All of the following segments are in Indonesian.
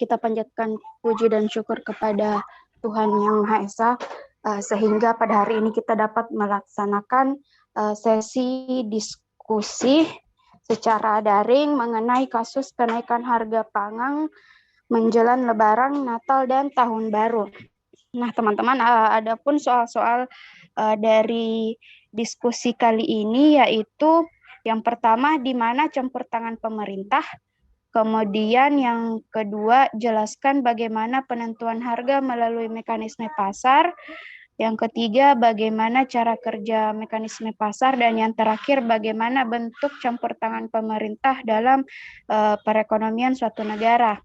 kita panjatkan puji dan syukur kepada Tuhan Yang Maha Esa, sehingga pada hari ini kita dapat melaksanakan sesi diskusi secara daring mengenai kasus kenaikan harga pangan menjelang Lebaran, Natal, dan Tahun Baru. Nah, teman-teman, ada pun soal-soal dari diskusi kali ini, yaitu yang pertama, di mana campur tangan pemerintah. Kemudian yang kedua, jelaskan bagaimana penentuan harga melalui mekanisme pasar. Yang ketiga, bagaimana cara kerja mekanisme pasar. Dan yang terakhir, bagaimana bentuk campur tangan pemerintah dalam perekonomian suatu negara.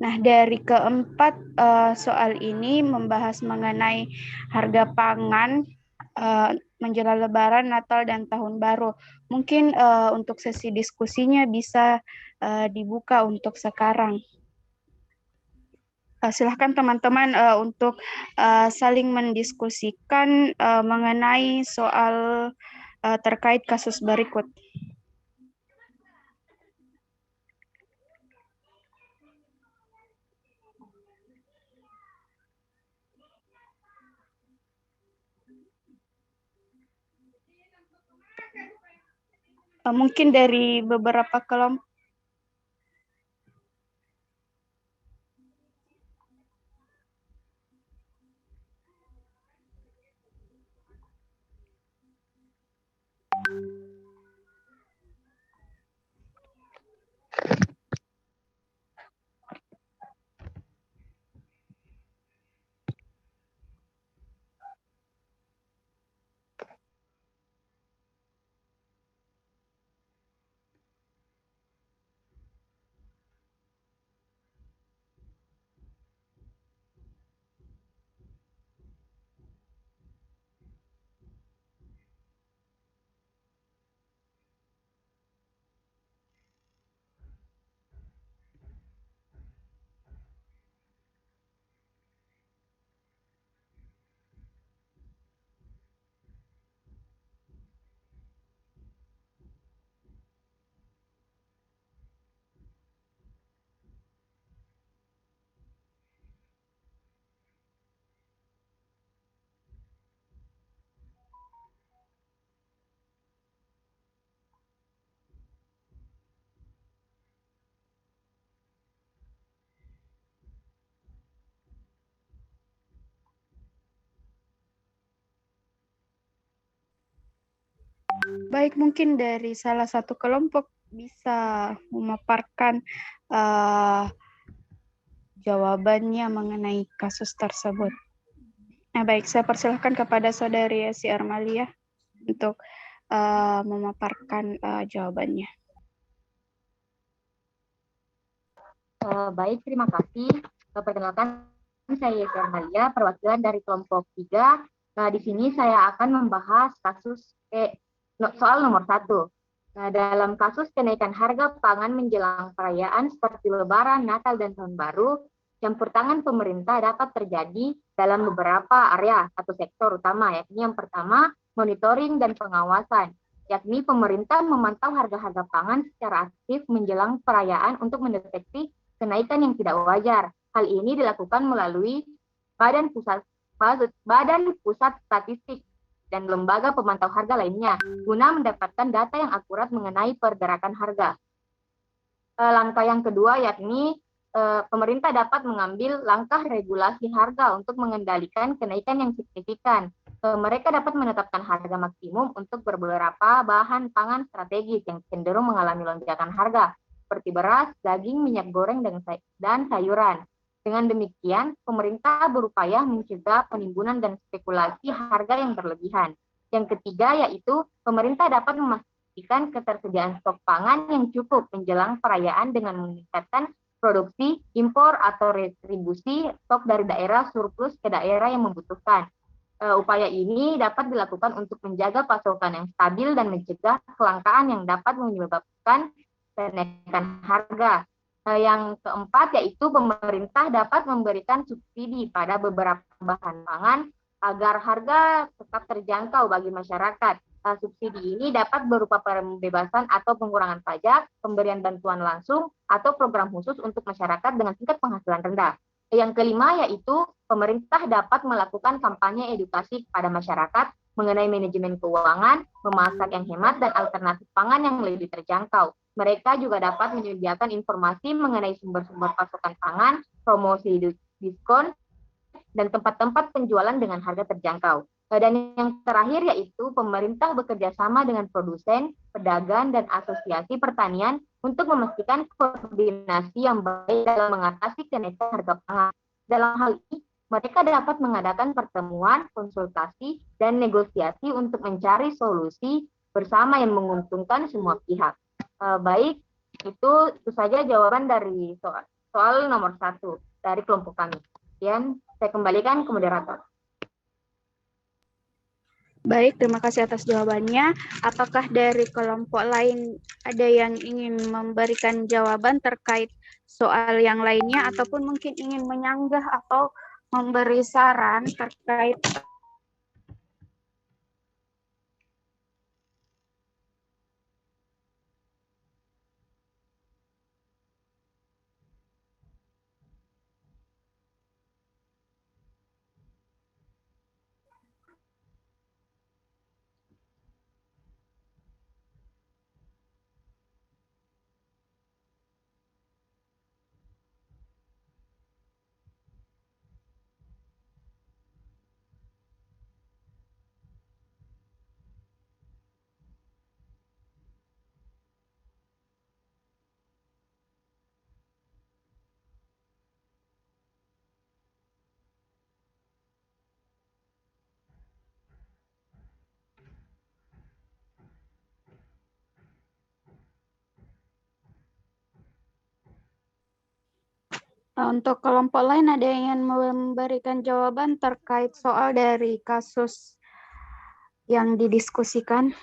Nah, dari keempat soal ini membahas mengenai harga pangan menjelang Lebaran, Natal, dan Tahun Baru. Mungkin untuk sesi diskusinya bisa dibuka untuk sekarang. Silahkan teman-teman untuk saling mendiskusikan mengenai soal terkait kasus berikut. Mungkin dari beberapa kelompok. Baik, mungkin dari salah satu kelompok bisa memaparkan jawabannya mengenai kasus tersebut. Nah, baik, saya persilahkan kepada Saudari Yesi Armalia untuk memaparkan jawabannya. Baik, terima kasih. Perkenalkan, saya Yesi Armalia, perwakilan dari kelompok 3. Nah, di sini saya akan membahas kasus soal nomor 1. Nah, dalam kasus kenaikan harga pangan menjelang perayaan seperti Lebaran, Natal, dan Tahun Baru, campur tangan pemerintah dapat terjadi dalam beberapa area atau sektor utama, yakni yang pertama, monitoring dan pengawasan, yakni pemerintah memantau harga-harga pangan secara aktif menjelang perayaan untuk mendeteksi kenaikan yang tidak wajar. Hal ini dilakukan melalui Badan Pusat Statistik dan lembaga pemantau harga lainnya, guna mendapatkan data yang akurat mengenai pergerakan harga. Langkah yang kedua yakni pemerintah dapat mengambil langkah regulasi harga untuk mengendalikan kenaikan yang signifikan. Mereka dapat menetapkan harga maksimum untuk beberapa bahan pangan strategis yang cenderung mengalami lonjakan harga, seperti beras, daging, minyak goreng, dan sayuran. Dengan demikian, pemerintah berupaya mencegah penimbunan dan spekulasi harga yang berlebihan. Yang ketiga yaitu pemerintah dapat memastikan ketersediaan stok pangan yang cukup menjelang perayaan dengan meningkatkan produksi, impor, atau retribusi stok dari daerah surplus ke daerah yang membutuhkan. Upaya ini dapat dilakukan untuk menjaga pasokan yang stabil dan mencegah kelangkaan yang dapat menyebabkan kenaikan harga. Yang keempat yaitu pemerintah dapat memberikan subsidi pada beberapa bahan pangan agar harga tetap terjangkau bagi masyarakat. Subsidi ini dapat berupa pembebasan atau pengurangan pajak, pemberian bantuan langsung, atau program khusus untuk masyarakat dengan tingkat penghasilan rendah. Yang kelima yaitu pemerintah dapat melakukan kampanye edukasi kepada masyarakat mengenai manajemen keuangan, memasak yang hemat, dan alternatif pangan yang lebih terjangkau. Mereka juga dapat menyediakan informasi mengenai sumber-sumber pasokan pangan, promosi diskon, dan tempat-tempat penjualan dengan harga terjangkau. Dan yang terakhir yaitu pemerintah bekerja sama dengan produsen, pedagang, dan asosiasi pertanian untuk memastikan koordinasi yang baik dalam mengatasi kenaikan harga pangan. Dalam hal ini, mereka dapat mengadakan pertemuan, konsultasi, dan negosiasi untuk mencari solusi bersama yang menguntungkan semua pihak. Baik, itu saja jawaban dari soal nomor 1 dari kelompok kami. Kemudian saya kembalikan ke moderator. Baik, terima kasih atas jawabannya. Apakah dari kelompok lain ada yang ingin memberikan jawaban terkait soal yang lainnya, ataupun mungkin ingin menyanggah atau memberi saran terkait untuk kelompok lain ada yang ingin memberikan jawaban terkait soal dari kasus yang didiskusikan?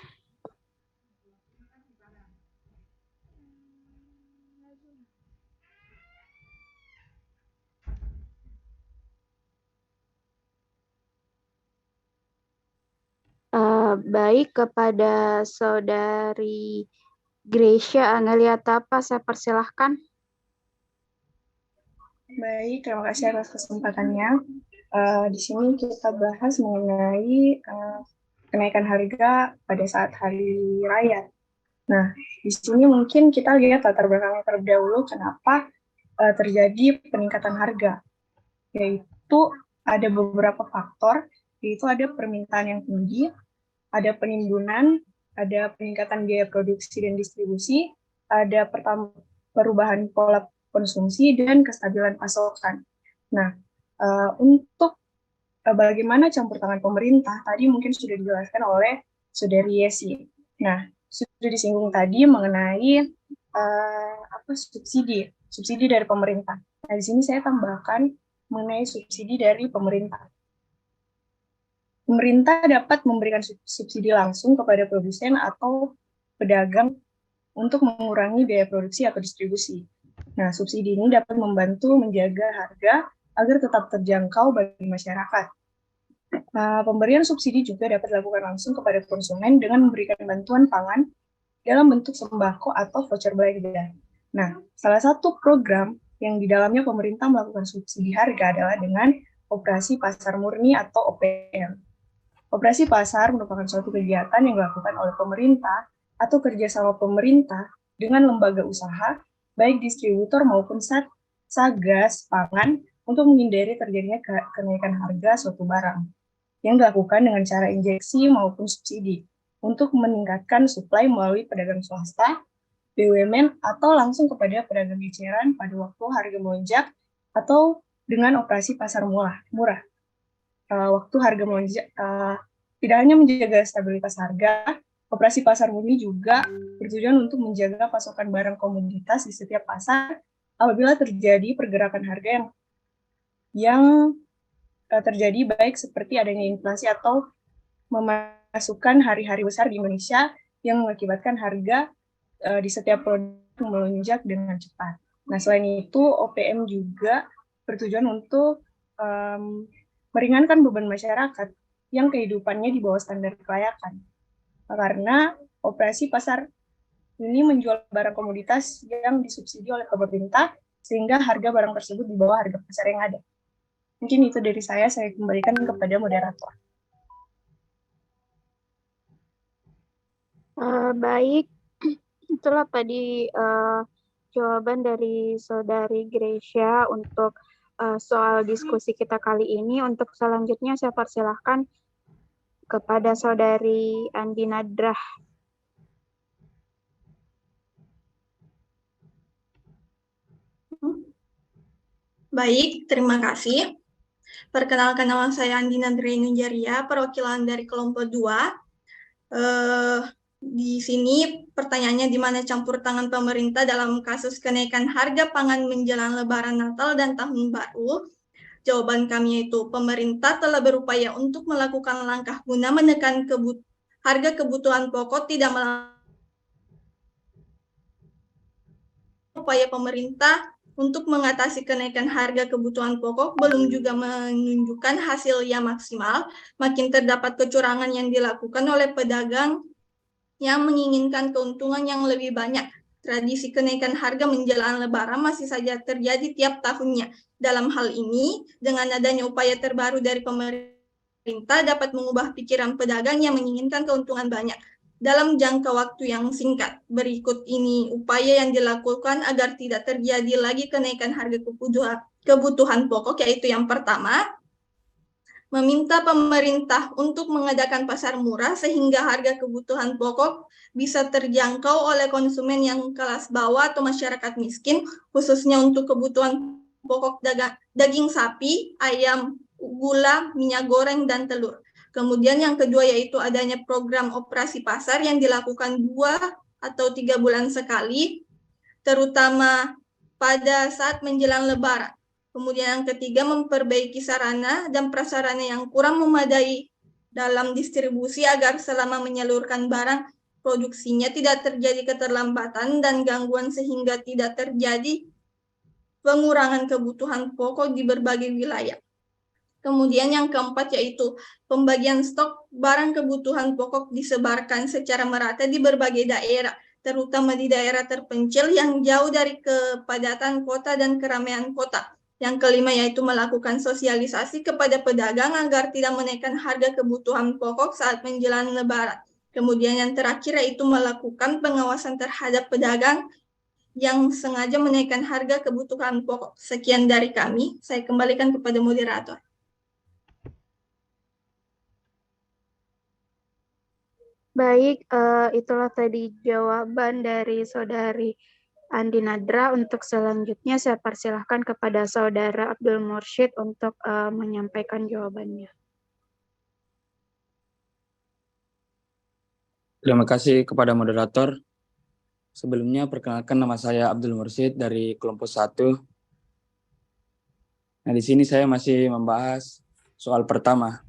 Baik, kepada Saudari Gracia Angelia Tapa, saya persilahkan. Baik, terima kasih atas kesempatannya. Di sini kita bahas mengenai kenaikan harga pada saat hari raya. Nah, di sini mungkin kita lihat latar belakangnya terlebih dahulu kenapa terjadi peningkatan harga. Yaitu ada beberapa faktor, yaitu ada permintaan yang tinggi, ada penimbunan, ada peningkatan biaya produksi dan distribusi, ada perubahan pola konsumsi, dan kestabilan pasokan. Nah, untuk bagaimana campur tangan pemerintah, tadi mungkin sudah dijelaskan oleh Saudari Yesi. Nah, sudah disinggung tadi mengenai subsidi dari pemerintah. Nah, di sini saya tambahkan mengenai subsidi dari pemerintah. Pemerintah dapat memberikan subsidi langsung kepada produsen atau pedagang untuk mengurangi biaya produksi atau distribusi. Nah, subsidi ini dapat membantu menjaga harga agar tetap terjangkau bagi masyarakat. Pemberian subsidi juga dapat dilakukan langsung kepada konsumen dengan memberikan bantuan pangan dalam bentuk sembako atau voucher belanja. Nah, salah satu program yang di dalamnya pemerintah melakukan subsidi harga adalah dengan Operasi Pasar Murni atau OPM. Operasi pasar merupakan suatu kegiatan yang dilakukan oleh pemerintah atau kerjasama pemerintah dengan lembaga usaha, baik distributor maupun satgas pangan, untuk menghindari terjadinya kenaikan harga suatu barang, yang dilakukan dengan cara injeksi maupun subsidi, untuk meningkatkan suplai melalui pedagang swasta, BUMN, atau langsung kepada pedagang eceran pada waktu harga melonjak, atau dengan operasi pasar murah. Waktu harga melonjak, tidak hanya menjaga stabilitas harga, operasi pasar murni juga bertujuan untuk menjaga pasokan barang komoditas di setiap pasar apabila terjadi pergerakan harga yang terjadi, baik seperti adanya inflasi atau memasukkan hari-hari besar di Indonesia yang mengakibatkan harga di setiap produk melonjak dengan cepat. Nah, selain itu, OPM juga bertujuan untuk meringankan beban masyarakat yang kehidupannya di bawah standar kelayakan. karena operasi pasar ini menjual barang komoditas yang disubsidi oleh pemerintah, sehingga harga barang tersebut di bawah harga pasar yang ada. Mungkin itu dari saya kembalikan kepada moderator. Baik, itulah tadi jawaban dari Saudari Gracia untuk soal diskusi kita kali ini. Untuk selanjutnya saya persilahkan kepada Saudari Andi Nadrah. Baik, terima kasih. Perkenalkan, nama saya Andi Nadrah Ninjaria, perwakilan dari kelompok 2. Di sini pertanyaannya di mana campur tangan pemerintah dalam kasus kenaikan harga pangan menjelang Lebaran Natal dan Tahun Baru. Jawaban kami yaitu pemerintah telah berupaya untuk melakukan langkah guna menekan harga kebutuhan pokok, tidak upaya pemerintah untuk mengatasi kenaikan harga kebutuhan pokok belum juga menunjukkan hasil yang maksimal. Makin terdapat kecurangan yang dilakukan oleh pedagang yang menginginkan keuntungan yang lebih banyak. Tradisi kenaikan harga menjelang Lebaran masih saja terjadi tiap tahunnya. Dalam hal ini, dengan adanya upaya terbaru dari pemerintah dapat mengubah pikiran pedagang yang menginginkan keuntungan banyak dalam jangka waktu yang singkat. Berikut ini upaya yang dilakukan agar tidak terjadi lagi kenaikan harga kebutuhan pokok, yaitu yang pertama, meminta pemerintah untuk mengadakan pasar murah sehingga harga kebutuhan pokok bisa terjangkau oleh konsumen yang kelas bawah atau masyarakat miskin, khususnya untuk kebutuhan pokok daging sapi, ayam, gula, minyak goreng, dan telur. Kemudian yang kedua yaitu adanya program operasi pasar yang dilakukan 2 atau 3 bulan sekali, terutama pada saat menjelang Lebaran. Kemudian yang ketiga, memperbaiki sarana dan prasarana yang kurang memadai dalam distribusi agar selama menyalurkan barang produksinya tidak terjadi keterlambatan dan gangguan sehingga tidak terjadi pengurangan kebutuhan pokok di berbagai wilayah. Kemudian yang keempat yaitu pembagian stok barang kebutuhan pokok disebarkan secara merata di berbagai daerah, terutama di daerah terpencil yang jauh dari kepadatan kota dan keramaian kota. Yang kelima yaitu melakukan sosialisasi kepada pedagang agar tidak menaikkan harga kebutuhan pokok saat menjelang Lebaran. Kemudian yang terakhir yaitu melakukan pengawasan terhadap pedagang yang sengaja menaikkan harga kebutuhan pokok. Sekian dari kami, saya kembalikan kepada moderator. Baik, itulah tadi jawaban dari Saudari Andi Nadra. Untuk selanjutnya saya persilahkan kepada Saudara Abdul Mursyid untuk menyampaikan jawabannya. Terima kasih kepada moderator. Sebelumnya perkenalkan, nama saya Abdul Mursyid dari kelompok 1. Nah, di sini saya masih membahas soal pertama.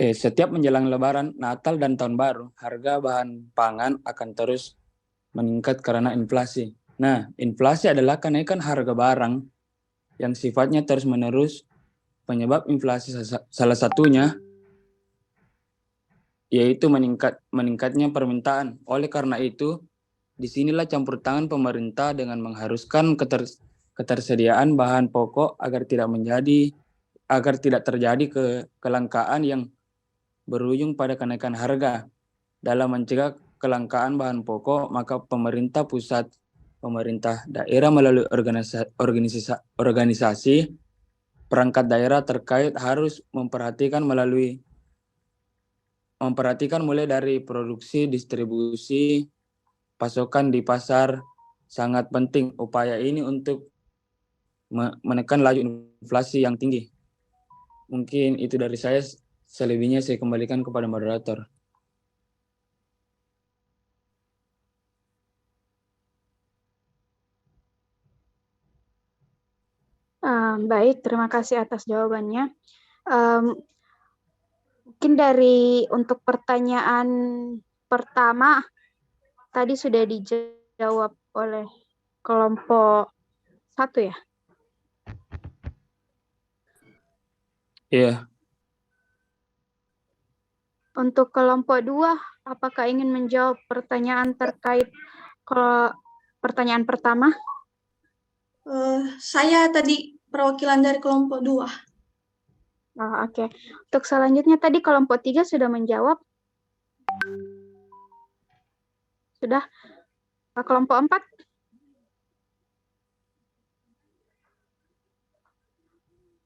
Setiap menjelang Lebaran, Natal, dan Tahun Baru, harga bahan pangan akan terus meningkat karena inflasi. Nah, inflasi adalah kenaikan harga barang yang sifatnya terus-menerus. Penyebab inflasi salah satunya yaitu meningkatnya permintaan. Oleh karena itu, disinilah campur tangan pemerintah dengan mengharuskan ketersediaan bahan pokok agar tidak terjadi kelangkaan yang berujung pada kenaikan harga. Dalam mencegah kelangkaan bahan pokok, maka pemerintah pusat, pemerintah daerah melalui organisasi perangkat daerah terkait harus memperhatikan mulai dari produksi, distribusi, pasokan di pasar. Sangat penting upaya ini untuk menekan laju inflasi yang tinggi. Mungkin itu dari saya. Selebihnya saya kembalikan kepada moderator. Baik, terima kasih atas jawabannya. Mungkin untuk pertanyaan pertama tadi sudah dijawab oleh kelompok 1 ya? Iya. Untuk kelompok 2, apakah ingin menjawab pertanyaan terkait pertanyaan pertama? Saya tadi perwakilan dari kelompok 2. Oke. Untuk selanjutnya tadi kelompok 3 sudah menjawab. Sudah. Kelompok 4?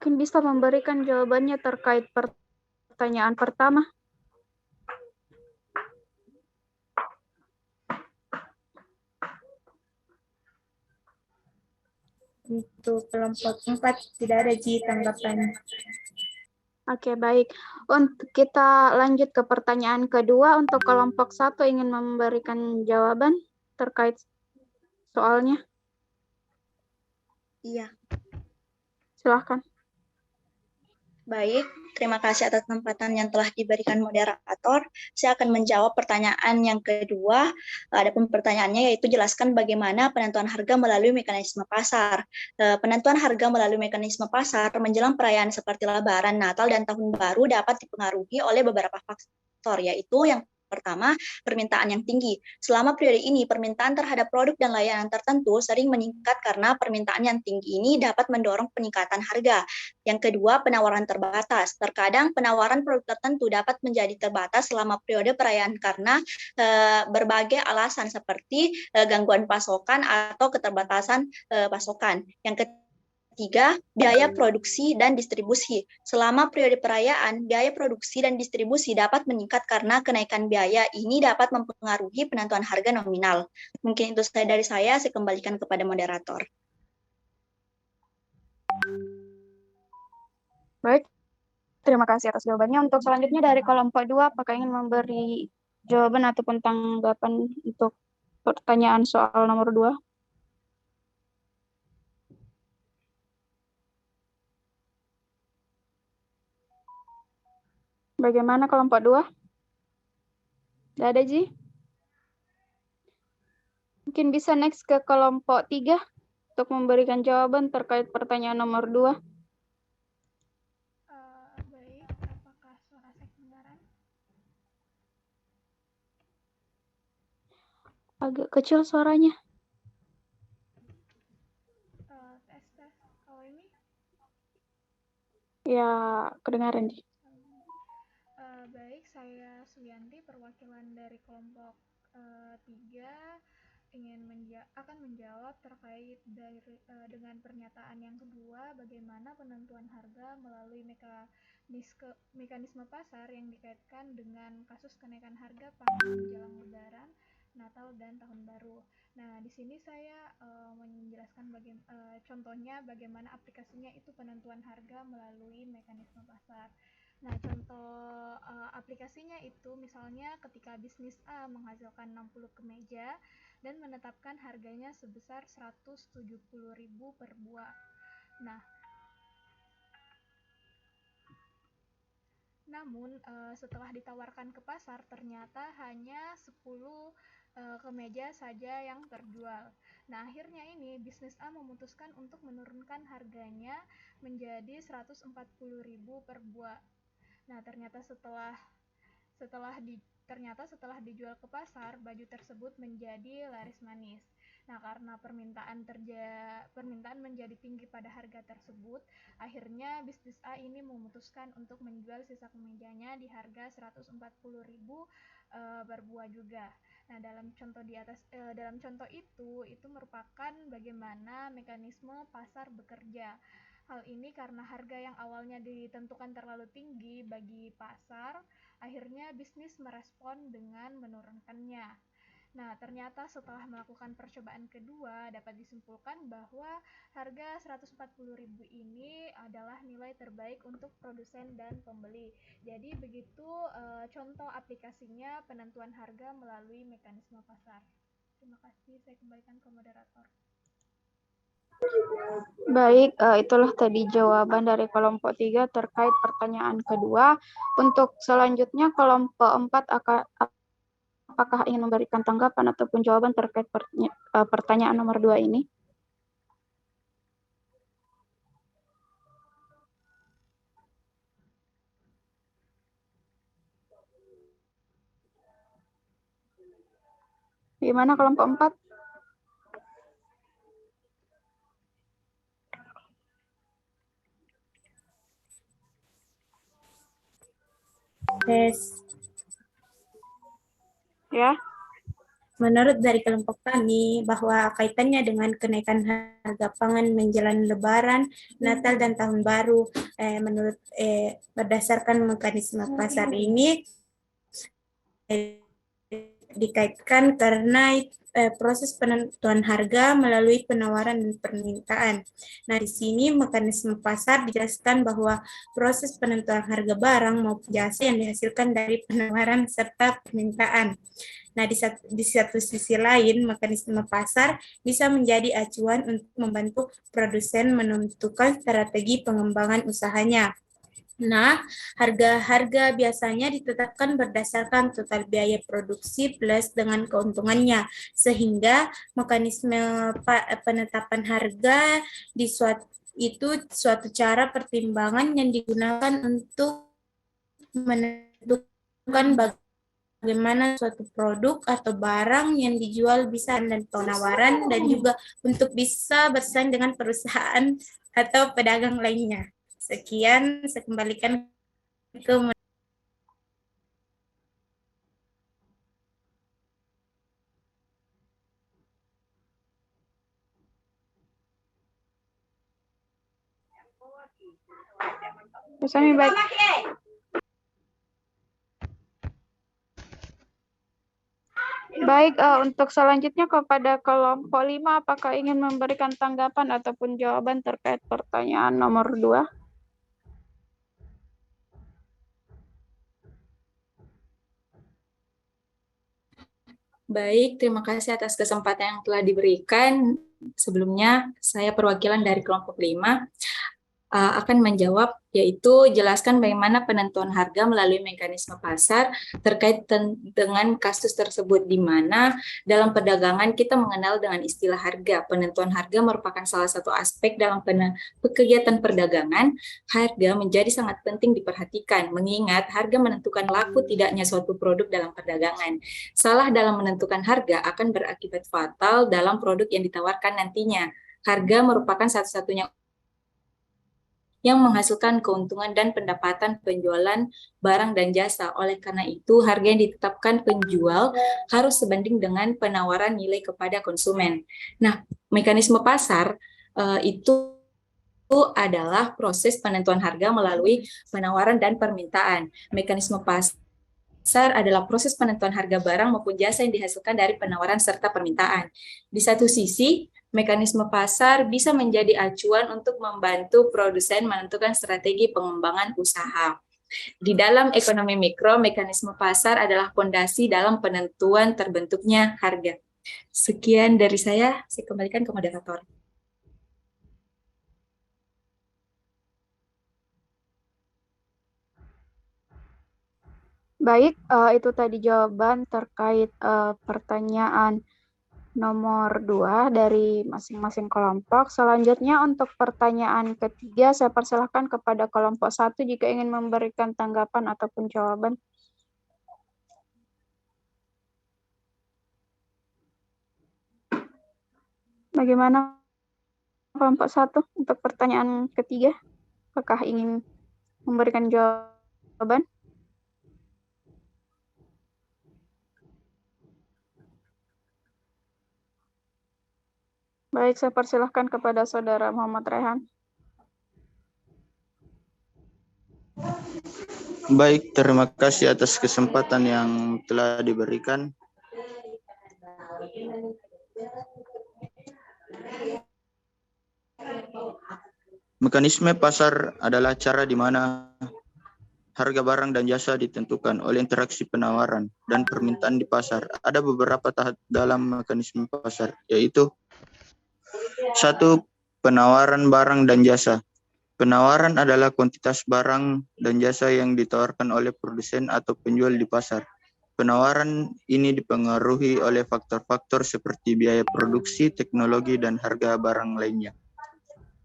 Mungkin bisa memberikan jawabannya terkait pertanyaan pertama. Untuk kelompok 4 tidak ada tanggapan. Oke, baik. Untuk kita lanjut ke pertanyaan kedua. Untuk kelompok 1 ingin memberikan jawaban terkait soalnya. Iya. Silahkan. Baik, terima kasih atas kesempatan yang telah diberikan moderator. Saya akan menjawab pertanyaan yang kedua. Adapun pertanyaannya yaitu jelaskan bagaimana penentuan harga melalui mekanisme pasar. Penentuan harga melalui mekanisme pasar menjelang perayaan seperti Lebaran, Natal, dan Tahun Baru dapat dipengaruhi oleh beberapa faktor, yaitu yang pertama, permintaan yang tinggi. Selama periode ini, permintaan terhadap produk dan layanan tertentu sering meningkat karena permintaan yang tinggi ini dapat mendorong peningkatan harga. Yang kedua, penawaran terbatas. Terkadang penawaran produk tertentu dapat menjadi terbatas selama periode perayaan karena berbagai alasan seperti gangguan pasokan atau keterbatasan pasokan. Yang ketiga, biaya produksi dan distribusi. Selama periode perayaan, biaya produksi dan distribusi dapat meningkat karena kenaikan biaya ini dapat mempengaruhi penentuan harga nominal. Mungkin itu dari saya kembalikan kepada moderator. Baik, terima kasih atas jawabannya. Untuk selanjutnya dari kelompok 2, apakah ingin memberi jawaban ataupun tanggapan untuk pertanyaan soal nomor 2? Bagaimana kelompok 2? Tidak ada, Ji? Mungkin bisa next ke kelompok 3 untuk memberikan jawaban terkait pertanyaan nomor 2. Baik, apakah suara saya kedengaran? Agak kecil suaranya. Tes. Kalau ini? Ya, kedengaran, Ji. Baik, saya Suyanti, perwakilan dari kelompok 3, akan menjawab terkait dengan pernyataan yang kedua, bagaimana penentuan harga melalui mekanisme pasar yang dikaitkan dengan kasus kenaikan harga pangan menjelang Lebaran, Natal, dan Tahun Baru. Nah, di sini saya menjelaskan contohnya bagaimana aplikasinya itu penentuan harga melalui mekanisme pasar. Nah, contoh aplikasinya itu misalnya ketika bisnis A menghasilkan 60 kemeja dan menetapkan harganya sebesar 170.000 per buah. Nah, namun setelah ditawarkan ke pasar ternyata hanya 10 kemeja saja yang terjual. Nah, akhirnya ini bisnis A memutuskan untuk menurunkan harganya menjadi 140.000 per buah. Nah, ternyata setelah dijual ke pasar, baju tersebut menjadi laris manis. Nah, karena permintaan menjadi tinggi pada harga tersebut, akhirnya bisnis A ini memutuskan untuk menjual sisa kemejanya di harga 140.000 per buah juga. Nah, dalam contoh itu merupakan bagaimana mekanisme pasar bekerja. Hal ini karena harga yang awalnya ditentukan terlalu tinggi bagi pasar, akhirnya bisnis merespon dengan menurunkannya. Nah, ternyata setelah melakukan percobaan kedua, dapat disimpulkan bahwa harga 140.000 ini adalah nilai terbaik untuk produsen dan pembeli. Jadi begitu contoh aplikasinya penentuan harga melalui mekanisme pasar. Terima kasih, saya kembalikan ke moderator. Baik, itulah tadi jawaban dari kelompok 3 terkait pertanyaan kedua. Untuk selanjutnya kelompok 4 apakah ingin memberikan tanggapan ataupun jawaban terkait pertanyaan nomor 2 ini? Bagaimana kelompok 4? Tes. Ya. Menurut dari kelompok kami, bahwa kaitannya dengan kenaikan harga pangan menjelang Lebaran, Natal, dan Tahun Baru, menurut berdasarkan mekanisme pasar ini, dikaitkan karena proses penentuan harga melalui penawaran dan permintaan. Nah, di sini mekanisme pasar dijelaskan bahwa proses penentuan harga barang maupun jasa yang dihasilkan dari penawaran serta permintaan. Nah, di satu sisi lain, mekanisme pasar bisa menjadi acuan untuk membantu produsen menentukan strategi pengembangan usahanya. Nah, harga-harga biasanya ditetapkan berdasarkan total biaya produksi plus dengan keuntungannya, sehingga mekanisme penetapan harga itu suatu cara pertimbangan yang digunakan untuk menentukan bagaimana suatu produk atau barang yang dijual bisa dan penawaran, dan juga untuk bisa bersaing dengan perusahaan atau pedagang lainnya. Sekian, saya kembalikan ke Sami, baik. Baik, untuk selanjutnya kepada kelompok 5, apakah ingin memberikan tanggapan ataupun jawaban terkait pertanyaan nomor 2? Baik, terima kasih atas kesempatan yang telah diberikan. Sebelumnya, saya perwakilan dari kelompok 5 akan menjawab, yaitu jelaskan bagaimana penentuan harga melalui mekanisme pasar terkait dengan kasus tersebut, di mana dalam perdagangan kita mengenal dengan istilah harga. Penentuan harga merupakan salah satu aspek dalam kegiatan perdagangan. Harga menjadi sangat penting diperhatikan, mengingat harga menentukan laku tidaknya suatu produk dalam perdagangan. Salah dalam menentukan harga akan berakibat fatal dalam produk yang ditawarkan nantinya. Harga merupakan satu-satunya yang menghasilkan keuntungan dan pendapatan penjualan barang dan jasa. Oleh karena itu, harga yang ditetapkan penjual harus sebanding dengan penawaran nilai kepada konsumen. Nah, mekanisme pasar itu adalah proses penentuan harga melalui penawaran dan permintaan. Mekanisme pasar adalah proses penentuan harga barang maupun jasa yang dihasilkan dari penawaran serta permintaan. Di satu sisi, mekanisme pasar bisa menjadi acuan untuk membantu produsen menentukan strategi pengembangan usaha. Di dalam ekonomi mikro, mekanisme pasar adalah fondasi dalam penentuan terbentuknya harga. Sekian dari saya kembalikan ke moderator. Baik, itu tadi jawaban terkait pertanyaan nomor 2 dari masing-masing kelompok. Selanjutnya untuk pertanyaan ketiga, saya persilahkan kepada kelompok 1 jika ingin memberikan tanggapan ataupun jawaban. Bagaimana kelompok 1 untuk pertanyaan ketiga? Apakah ingin memberikan jawaban? Baik, saya persilahkan kepada Saudara Muhammad Rehan. Baik, terima kasih atas kesempatan yang telah diberikan. Mekanisme pasar adalah cara di mana harga barang dan jasa ditentukan oleh interaksi penawaran dan permintaan di pasar. Ada beberapa tahap dalam mekanisme pasar, yaitu 1. Penawaran barang dan jasa. Penawaran adalah kuantitas barang dan jasa yang ditawarkan oleh produsen atau penjual di pasar. Penawaran ini dipengaruhi oleh faktor-faktor seperti biaya produksi, teknologi, dan harga barang lainnya.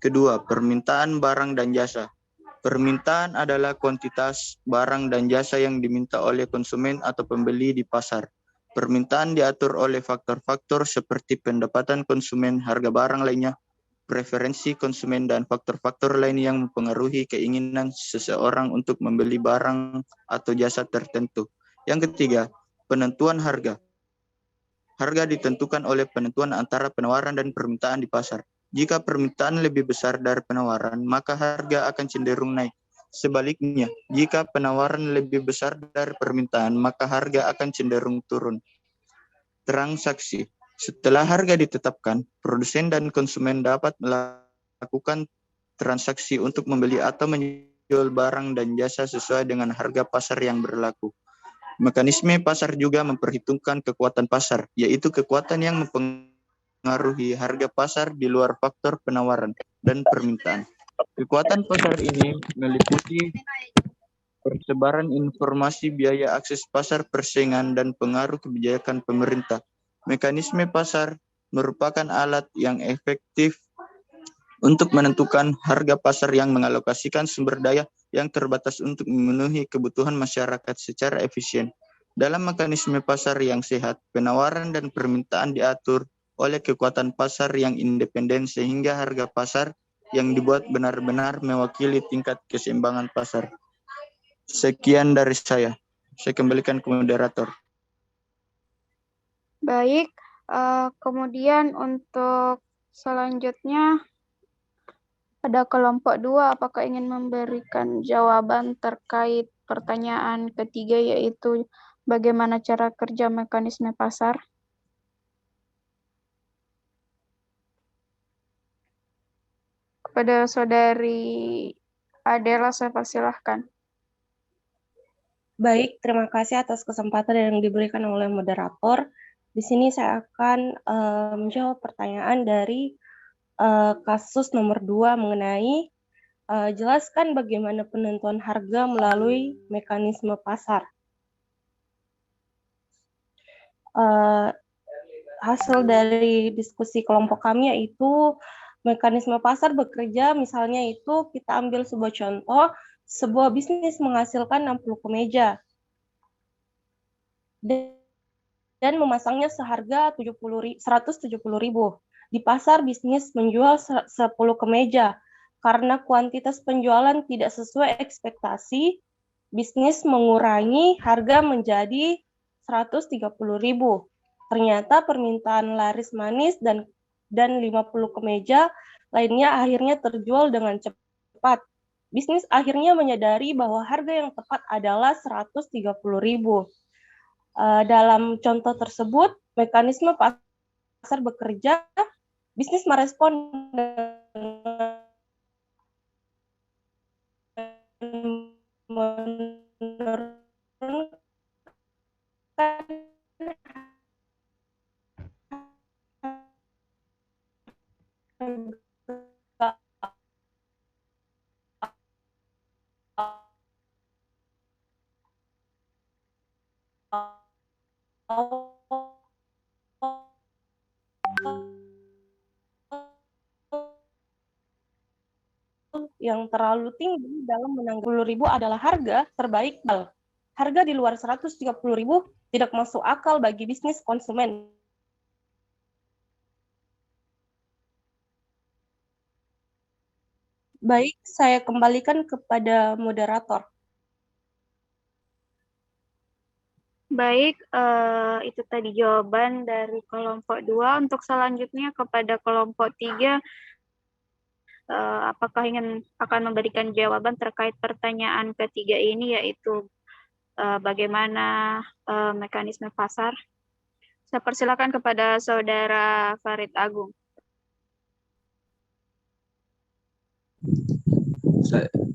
2. Permintaan barang dan jasa. Permintaan adalah kuantitas barang dan jasa yang diminta oleh konsumen atau pembeli di pasar. Permintaan diatur oleh faktor-faktor seperti pendapatan konsumen, harga barang lainnya, preferensi konsumen, dan faktor-faktor lain yang mempengaruhi keinginan seseorang untuk membeli barang atau jasa tertentu. Yang ketiga, penentuan harga. Harga ditentukan oleh penentuan antara penawaran dan permintaan di pasar. Jika permintaan lebih besar dari penawaran, maka harga akan cenderung naik. Sebaliknya, jika penawaran lebih besar dari permintaan, maka harga akan cenderung turun. Transaksi. Setelah harga ditetapkan, produsen dan konsumen dapat melakukan transaksi untuk membeli atau menjual barang dan jasa sesuai dengan harga pasar yang berlaku. Mekanisme pasar juga memperhitungkan kekuatan pasar, yaitu kekuatan yang mempengaruhi harga pasar di luar faktor penawaran dan permintaan. Kekuatan pasar ini meliputi persebaran informasi, biaya akses pasar, persaingan, dan pengaruh kebijakan pemerintah. Mekanisme pasar merupakan alat yang efektif untuk menentukan harga pasar yang mengalokasikan sumber daya yang terbatas untuk memenuhi kebutuhan masyarakat secara efisien. Dalam mekanisme pasar yang sehat, penawaran dan permintaan diatur oleh kekuatan pasar yang independen sehingga harga pasar yang dibuat benar-benar mewakili tingkat keseimbangan pasar. Sekian dari saya. Saya kembalikan ke moderator. Baik, kemudian untuk selanjutnya ada kelompok 2, apakah ingin memberikan jawaban terkait pertanyaan ketiga, yaitu bagaimana cara kerja mekanisme pasar? Kepada Saudari Adela, saya persilahkan. Baik, terima kasih atas kesempatan yang diberikan oleh moderator. Di sini saya akan menjawab pertanyaan dari kasus nomor 2 mengenai jelaskan bagaimana penentuan harga melalui mekanisme pasar. Hasil dari diskusi kelompok kami yaitu mekanisme pasar bekerja, misalnya itu kita ambil sebuah contoh, sebuah bisnis menghasilkan 60 kemeja dan memasangnya seharga 170.000. Di pasar bisnis menjual 10 kemeja. Karena kuantitas penjualan tidak sesuai ekspektasi, bisnis mengurangi harga menjadi 130.000. Ternyata permintaan laris manis dan 50 kemeja lainnya akhirnya terjual dengan cepat. Bisnis akhirnya menyadari bahwa harga yang tepat adalah 130.000. Dalam contoh tersebut, mekanisme pasar bekerja, bisnis merespon yang terlalu tinggi dalam menanggung 10.000 adalah harga terbaik. Harga di luar 130.000 tidak masuk akal bagi bisnis konsumen. Baik, saya kembalikan kepada moderator. Baik, itu tadi jawaban dari kelompok 2. Untuk selanjutnya kepada kelompok 3, apakah akan memberikan jawaban terkait pertanyaan ketiga ini, yaitu bagaimana mekanisme pasar? Saya persilakan kepada Saudara Farid Agung.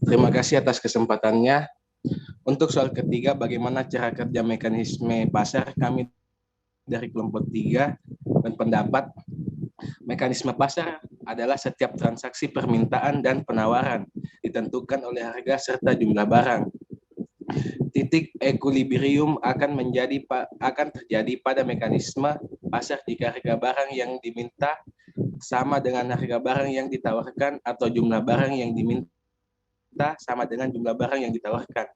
Terima kasih atas kesempatannya. Untuk soal ketiga, bagaimana cara kerja mekanisme pasar, kami dari kelompok 3 berpendapat mekanisme pasar adalah setiap transaksi permintaan dan penawaran ditentukan oleh harga serta jumlah barang. Titik equilibrium akan terjadi pada mekanisme pasar jika harga barang yang diminta sama dengan harga barang yang ditawarkan atau jumlah barang yang diminta sama dengan jumlah barang yang ditawarkan.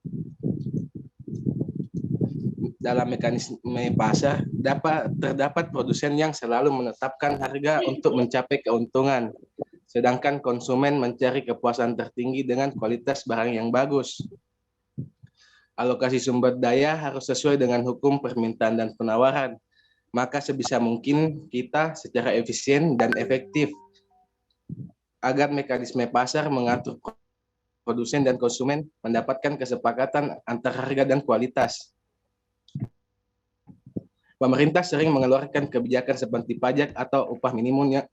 dalam mekanisme pasar terdapat produsen yang selalu menetapkan harga untuk mencapai keuntungan, sedangkan konsumen mencari kepuasan tertinggi dengan kualitas barang yang bagus. Alokasi sumber daya harus sesuai dengan hukum permintaan dan penawaran. Maka sebisa mungkin kita secara efisien dan efektif agar mekanisme pasar mengatur produsen dan konsumen mendapatkan kesepakatan antara harga dan kualitas. Pemerintah sering mengeluarkan kebijakan seperti pajak atau upah minimum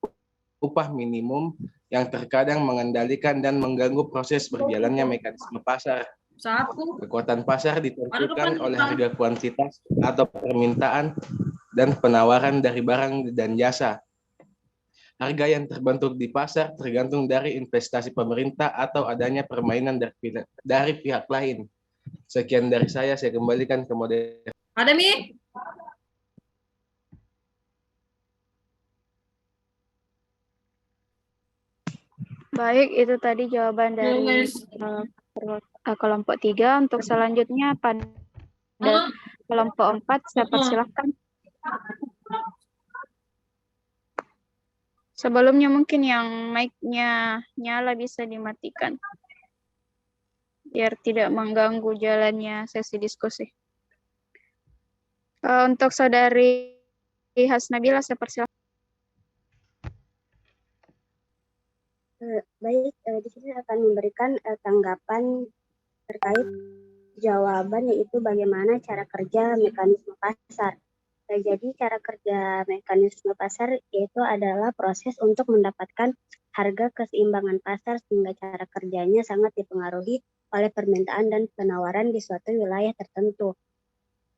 yang terkadang mengendalikan dan mengganggu proses berjalannya mekanisme pasar. Kekuatan pasar ditentukan oleh harga kuantitas atau permintaan dan penawaran dari barang dan jasa. Harga yang terbentuk di pasar tergantung dari investasi pemerintah atau adanya permainan dari pihak lain. Sekian dari saya kembalikan ke model. Ada Mi? Baik, itu tadi jawaban dari kelompok 3. Untuk selanjutnya pada kelompok 4, saya persilahkan. Sebelumnya mungkin yang mic-nya nyala bisa dimatikan, biar tidak mengganggu jalannya sesi diskusi. Untuk Saudari Hasnabila, saya persilahkan. Baik, di sini akan memberikan tanggapan terkait jawaban, yaitu bagaimana cara kerja mekanisme pasar. Jadi cara kerja mekanisme pasar yaitu adalah proses untuk mendapatkan harga keseimbangan pasar, sehingga cara kerjanya sangat dipengaruhi oleh permintaan dan penawaran di suatu wilayah tertentu.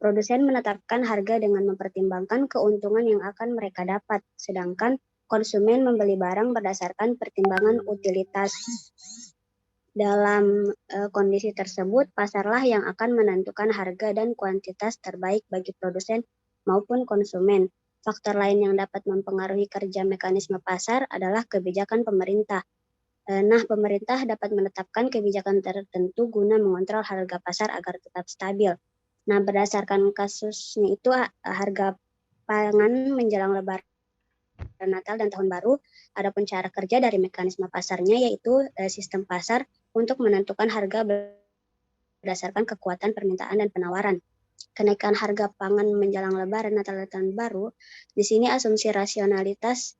Produsen menetapkan harga dengan mempertimbangkan keuntungan yang akan mereka dapat, sedangkan konsumen membeli barang berdasarkan pertimbangan utilitas. Dalam kondisi tersebut, pasarlah yang akan menentukan harga dan kuantitas terbaik bagi produsen maupun konsumen. Faktor lain yang dapat mempengaruhi kerja mekanisme pasar adalah kebijakan pemerintah. Nah, pemerintah dapat menetapkan kebijakan tertentu guna mengontrol harga pasar agar tetap stabil. Nah, berdasarkan kasusnya itu, harga pangan menjelang Lebaran, Natal, dan Tahun Baru, adapun cara kerja dari mekanisme pasarnya yaitu sistem pasar untuk menentukan harga berdasarkan kekuatan permintaan dan penawaran. Kenaikan harga pangan menjelang Lebaran, Natal, dan Tahun Baru, di sini asumsi rasionalitas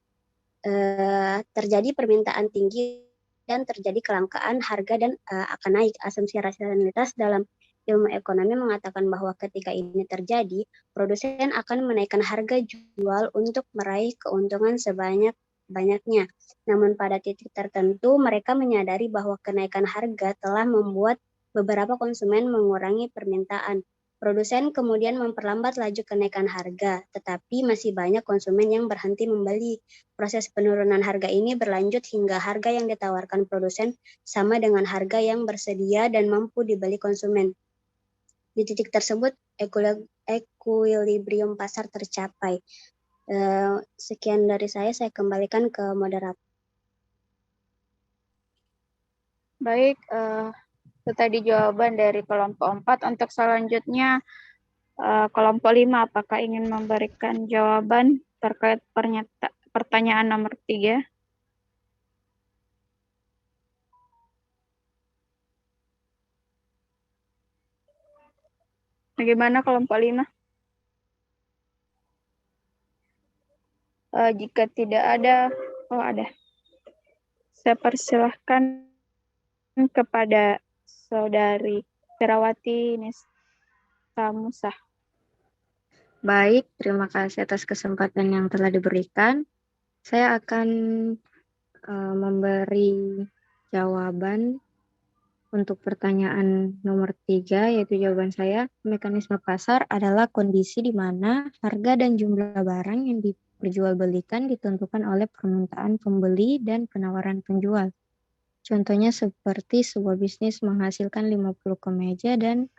terjadi permintaan tinggi dan terjadi kelangkaan harga dan akan naik. Asumsi rasionalitas dalam ilmu ekonomi mengatakan bahwa ketika ini terjadi, produsen akan menaikkan harga jual untuk meraih keuntungan sebanyak-banyaknya. Namun pada titik tertentu, mereka menyadari bahwa kenaikan harga telah membuat beberapa konsumen mengurangi permintaan. Produsen kemudian memperlambat laju kenaikan harga, tetapi masih banyak konsumen yang berhenti membeli. Proses penurunan harga ini berlanjut hingga harga yang ditawarkan produsen sama dengan harga yang bersedia dan mampu dibeli konsumen. Di titik tersebut, equilibrium pasar tercapai. Sekian dari saya kembalikan ke moderator. Baik, itu tadi jawaban dari kelompok 4. Untuk selanjutnya kelompok 5, apakah ingin memberikan jawaban terkait pertanyaan nomor 3? Bagaimana kelompok 5? Jika tidak ada, ada. Saya persilahkan kepada Saudari Terawati Nista Musa. Baik, terima kasih atas kesempatan yang telah diberikan. Saya akan memberi jawaban untuk pertanyaan nomor 3, yaitu jawaban saya, mekanisme pasar adalah kondisi di mana harga dan jumlah barang yang diperjualbelikan ditentukan oleh permintaan pembeli dan penawaran penjual. Contohnya seperti sebuah bisnis menghasilkan 50 kemeja dan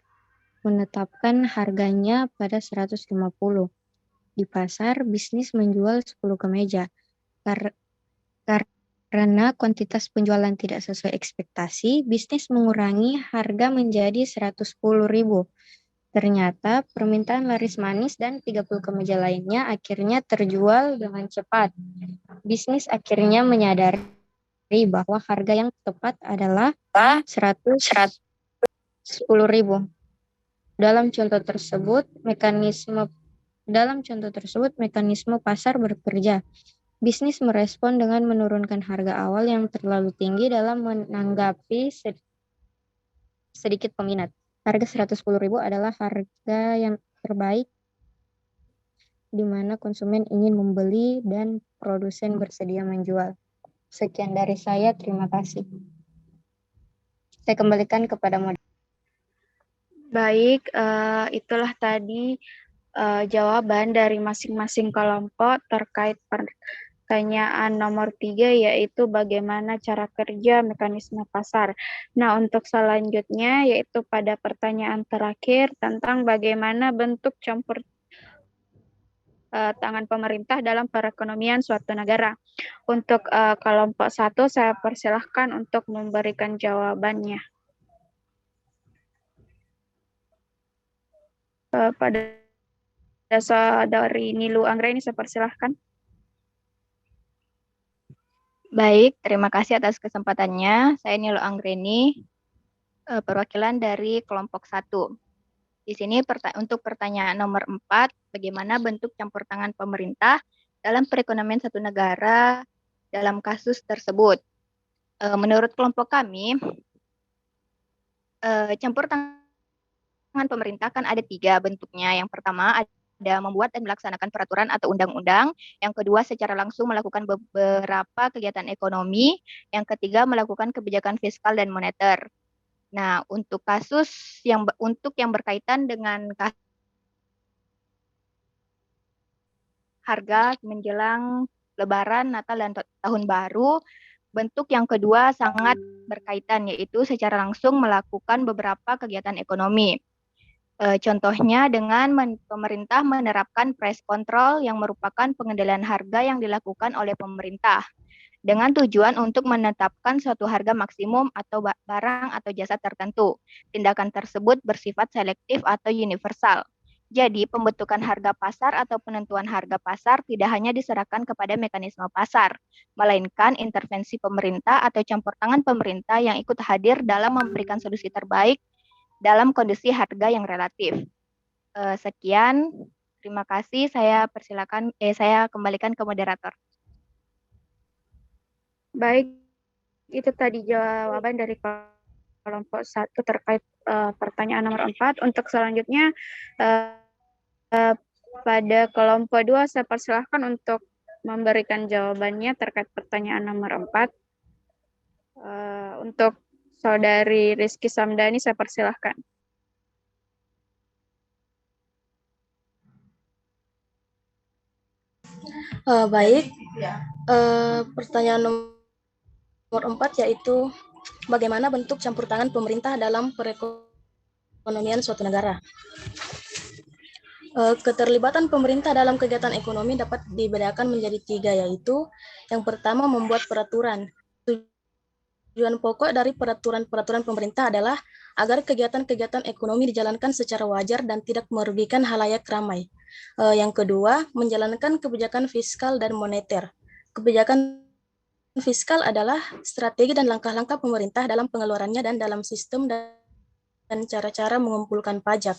menetapkan harganya pada 150. Di pasar, bisnis menjual 10 kemeja. Karena kuantitas penjualan tidak sesuai ekspektasi, bisnis mengurangi harga menjadi 110.000. Ternyata permintaan laris manis dan 30 kemeja lainnya akhirnya terjual dengan cepat. Bisnis akhirnya menyadari bahwa harga yang tepat adalah 110.000. Dalam contoh tersebut, mekanisme pasar bekerja. Bisnis merespon dengan menurunkan harga awal yang terlalu tinggi dalam menanggapi sedikit peminat. Harga 110.000 adalah harga yang terbaik di mana konsumen ingin membeli dan produsen bersedia menjual. Sekian dari saya, terima kasih. Saya kembalikan kepada moderator. Baik, itulah tadi jawaban dari masing-masing kelompok terkait pertanyaan nomor 3, yaitu bagaimana cara kerja mekanisme pasar. Nah, untuk selanjutnya yaitu pada pertanyaan terakhir tentang bagaimana bentuk campur tangan pemerintah dalam perekonomian suatu negara. Untuk kelompok 1, saya persilahkan untuk memberikan jawabannya. Pada Saudari Nilu Anggreni, saya persilahkan. Baik, terima kasih atas kesempatannya. Saya Nilu Anggreni, perwakilan dari kelompok 1. Di sini untuk pertanyaan nomor 4, bagaimana bentuk campur tangan pemerintah dalam perekonomian satu negara dalam kasus tersebut. Menurut kelompok kami, campur tangan pemerintah kan ada 3 bentuknya. Yang pertama ada membuat dan melaksanakan peraturan atau undang-undang. Yang kedua secara langsung melakukan beberapa kegiatan ekonomi. Yang ketiga melakukan kebijakan fiskal dan moneter. Nah, untuk kasus yang berkaitan dengan harga menjelang Lebaran, Natal, dan Tahun Baru, bentuk yang kedua sangat berkaitan, yaitu secara langsung melakukan beberapa kegiatan ekonomi. Contohnya dengan pemerintah menerapkan price control yang merupakan pengendalian harga yang dilakukan oleh pemerintah dengan tujuan untuk menetapkan suatu harga maksimum atau barang atau jasa tertentu. Tindakan tersebut bersifat selektif atau universal. Jadi, pembentukan harga pasar atau penentuan harga pasar tidak hanya diserahkan kepada mekanisme pasar, melainkan intervensi pemerintah atau campur tangan pemerintah yang ikut hadir dalam memberikan solusi terbaik dalam kondisi harga yang relatif. Sekian, terima kasih. Saya kembalikan ke moderator. Baik, itu tadi jawaban dari kelompok 1 terkait pertanyaan nomor 4. Untuk selanjutnya, pada kelompok 2, saya persilahkan untuk memberikan jawabannya terkait pertanyaan nomor 4. Untuk Saudari Rizky Samdani, saya persilahkan. Baik, pertanyaan nomor 4 yaitu bagaimana bentuk campur tangan pemerintah dalam perekonomian suatu negara. Keterlibatan pemerintah dalam kegiatan ekonomi dapat dibedakan menjadi 3, yaitu yang pertama membuat peraturan. Tujuan pokok dari peraturan-peraturan pemerintah adalah agar kegiatan-kegiatan ekonomi dijalankan secara wajar dan tidak merugikan halayak ramai. Yang kedua, menjalankan kebijakan fiskal dan moneter. Kebijakan fiskal adalah strategi dan langkah-langkah pemerintah dalam pengeluarannya dan dalam sistem dan cara-cara mengumpulkan pajak.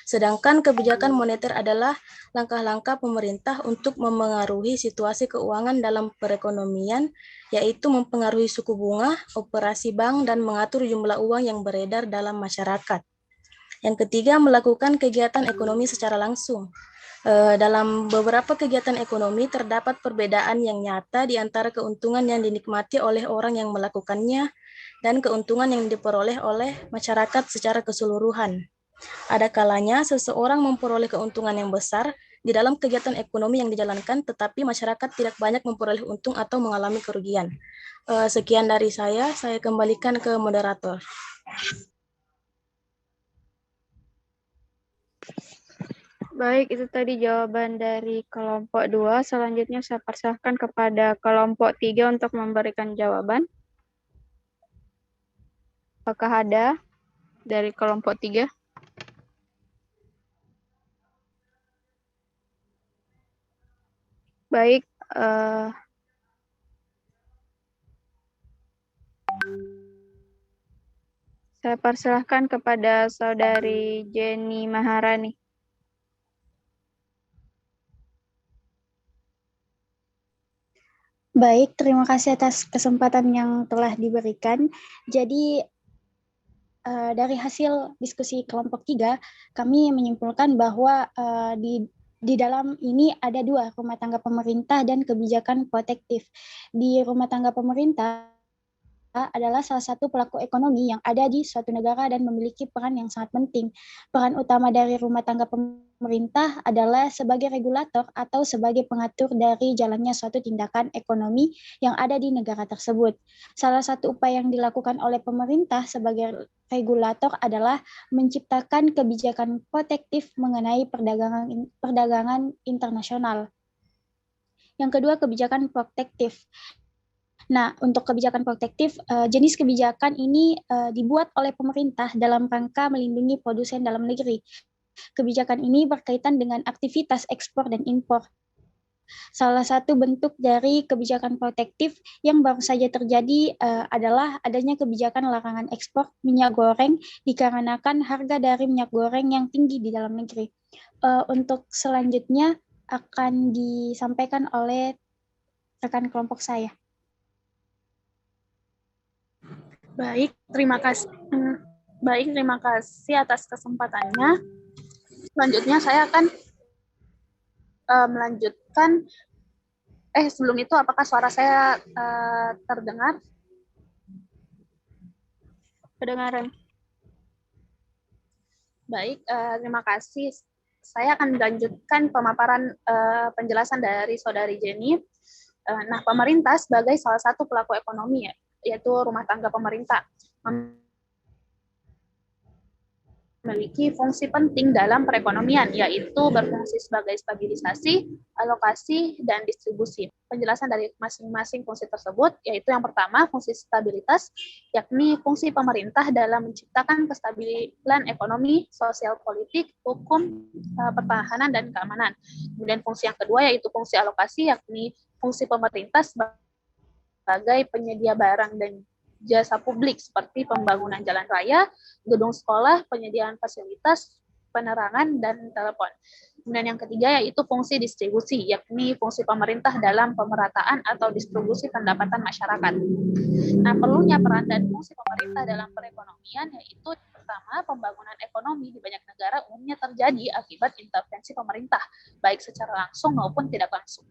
Sedangkan kebijakan moneter adalah langkah-langkah pemerintah untuk memengaruhi situasi keuangan dalam perekonomian, yaitu mempengaruhi suku bunga, operasi bank, dan mengatur jumlah uang yang beredar dalam masyarakat. Yang ketiga, melakukan kegiatan ekonomi secara langsung. Dalam beberapa kegiatan ekonomi terdapat perbedaan yang nyata di antara keuntungan yang dinikmati oleh orang yang melakukannya dan keuntungan yang diperoleh oleh masyarakat secara keseluruhan. Ada kalanya seseorang memperoleh keuntungan yang besar di dalam kegiatan ekonomi yang dijalankan, tetapi masyarakat tidak banyak memperoleh untung atau mengalami kerugian. Sekian dari saya kembalikan ke moderator. Baik, itu tadi jawaban dari kelompok 2. Selanjutnya saya persilahkan kepada kelompok 3 untuk memberikan jawaban. Apakah ada dari kelompok 3? Baik, saya persilahkan kepada Saudari Jenny Maharani. Baik, terima kasih atas kesempatan yang telah diberikan. Jadi dari hasil diskusi kelompok 3, kami menyimpulkan bahwa di dalam ini ada 2, rumah tangga pemerintah dan kebijakan protektif. Di rumah tangga pemerintah adalah salah satu pelaku ekonomi yang ada di suatu negara dan memiliki peran yang sangat penting. Peran utama dari rumah tangga pemerintah adalah sebagai regulator atau sebagai pengatur dari jalannya suatu tindakan ekonomi yang ada di negara tersebut. Salah satu upaya yang dilakukan oleh pemerintah sebagai regulator adalah menciptakan kebijakan protektif mengenai perdagangan internasional. Yang kedua, kebijakan protektif. Nah, untuk kebijakan protektif, jenis kebijakan ini dibuat oleh pemerintah dalam rangka melindungi produsen dalam negeri. Kebijakan ini berkaitan dengan aktivitas ekspor dan impor. Salah satu bentuk dari kebijakan protektif yang baru saja terjadi adalah adanya kebijakan larangan ekspor minyak goreng dikarenakan harga dari minyak goreng yang tinggi di dalam negeri. Untuk selanjutnya akan disampaikan oleh rekan kelompok saya. Baik, terima kasih. Terima kasih atas kesempatannya. Selanjutnya saya akan melanjutkan. Sebelum itu, apakah suara saya terdengar? Kedengaran. Baik, terima kasih. Saya akan melanjutkan pemaparan penjelasan dari Saudari Jenny. Nah, pemerintah sebagai salah satu pelaku ekonomi, yaitu rumah tangga pemerintah, memiliki fungsi penting dalam perekonomian, yaitu berfungsi sebagai stabilisasi, alokasi, dan distribusi. Penjelasan dari masing-masing fungsi tersebut, yaitu yang pertama, fungsi stabilitas, yakni fungsi pemerintah dalam menciptakan kestabilan ekonomi, sosial politik, hukum, pertahanan, dan keamanan. Kemudian fungsi yang kedua, yaitu fungsi alokasi, yakni fungsi pemerintah sebagai penyedia barang dan jasa publik seperti pembangunan jalan raya, gedung sekolah, penyediaan fasilitas, penerangan, dan telepon. Kemudian yang ketiga yaitu fungsi distribusi, yakni fungsi pemerintah dalam pemerataan atau distribusi pendapatan masyarakat. Nah, perlunya peran dan fungsi pemerintah dalam perekonomian yaitu pertama, pembangunan ekonomi di banyak negara umumnya terjadi akibat intervensi pemerintah, baik secara langsung maupun tidak langsung.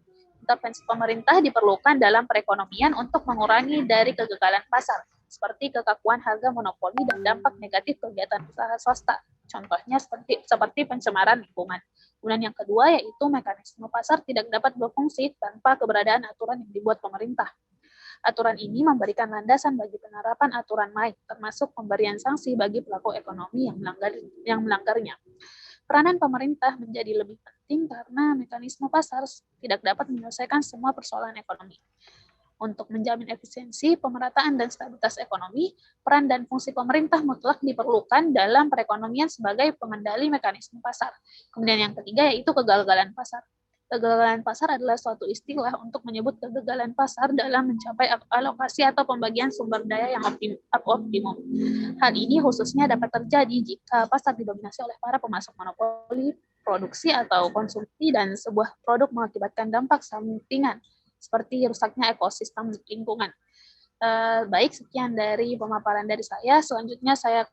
Intervensi pemerintah diperlukan dalam perekonomian untuk mengurangi dari kegagalan pasar, seperti kekakuan harga monopoli dan dampak negatif kegiatan usaha swasta. Contohnya seperti pencemaran lingkungan. Kemudian yang kedua yaitu mekanisme pasar tidak dapat berfungsi tanpa keberadaan aturan yang dibuat pemerintah. Aturan ini memberikan landasan bagi penerapan aturan main, termasuk pemberian sanksi bagi pelaku ekonomi yang melanggarnya. Peranan pemerintah menjadi lebih penting karena mekanisme pasar tidak dapat menyelesaikan semua persoalan ekonomi. Untuk menjamin efisiensi, pemerataan, dan stabilitas ekonomi, peran dan fungsi pemerintah mutlak diperlukan dalam perekonomian sebagai pengendali mekanisme pasar. Kemudian yang ketiga yaitu kegagalan pasar. Kegagalan pasar adalah suatu istilah untuk menyebut kegagalan pasar dalam mencapai alokasi atau pembagian sumber daya yang optimum. Hal ini khususnya dapat terjadi jika pasar didominasi oleh para pemasok monopoli, produksi atau konsumsi, dan sebuah produk mengakibatkan dampak sampingan, seperti rusaknya ekosistem lingkungan. Baik, sekian dari pemaparan dari saya. Selanjutnya saya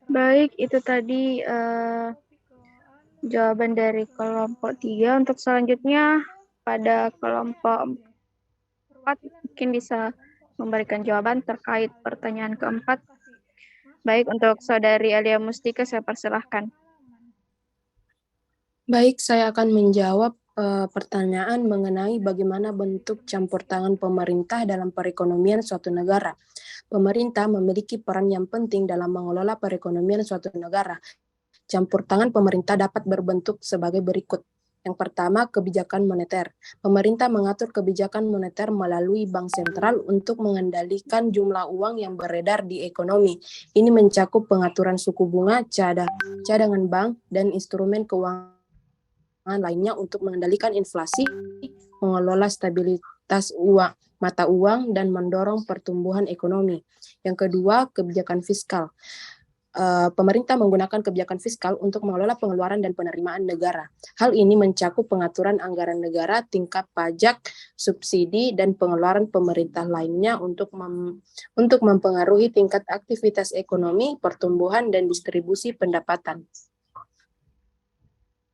Baik, itu tadi jawaban dari kelompok 3. Untuk selanjutnya pada kelompok 4 mungkin bisa memberikan jawaban terkait pertanyaan keempat. Baik, untuk Saudari Alia Mustika saya persilahkan. Baik, saya akan menjawab pertanyaan mengenai bagaimana bentuk campur tangan pemerintah dalam perekonomian suatu negara. Pemerintah memiliki peran yang penting dalam mengelola perekonomian suatu negara. Campur tangan pemerintah dapat berbentuk sebagai berikut. Yang pertama, kebijakan moneter. Pemerintah mengatur kebijakan moneter melalui bank sentral untuk mengendalikan jumlah uang yang beredar di ekonomi. Ini mencakup pengaturan suku bunga, cadangan bank, dan instrumen keuangan lainnya untuk mengendalikan inflasi, mengelola stabilitas mata uang, dan mendorong pertumbuhan ekonomi. Yang kedua, kebijakan fiskal. Pemerintah menggunakan kebijakan fiskal untuk mengelola pengeluaran dan penerimaan negara. Hal ini mencakup pengaturan anggaran negara, tingkat pajak, subsidi, dan pengeluaran pemerintah lainnya untuk mempengaruhi tingkat aktivitas ekonomi, pertumbuhan, dan distribusi pendapatan.